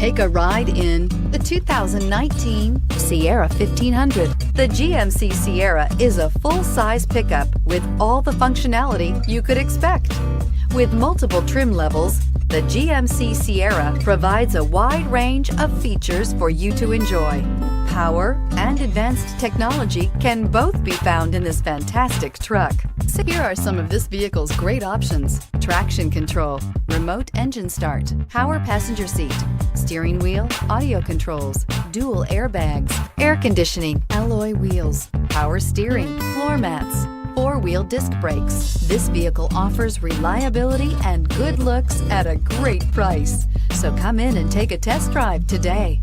Take a ride in the 2019 Sierra 1500. The GMC Sierra is a full-size pickup with all the functionality you could expect. With multiple trim levels, the GMC Sierra provides a wide range of features for you to enjoy. Power and advanced technology can both be found in this fantastic truck. So here are some of this vehicle's great options: traction control, remote engine start, power passenger seat, steering wheel audio controls, dual airbags, air conditioning, alloy wheels, power steering, floor mats, four-wheel disc brakes. This vehicle offers reliability and good looks at a great price. So come in and take a test drive today.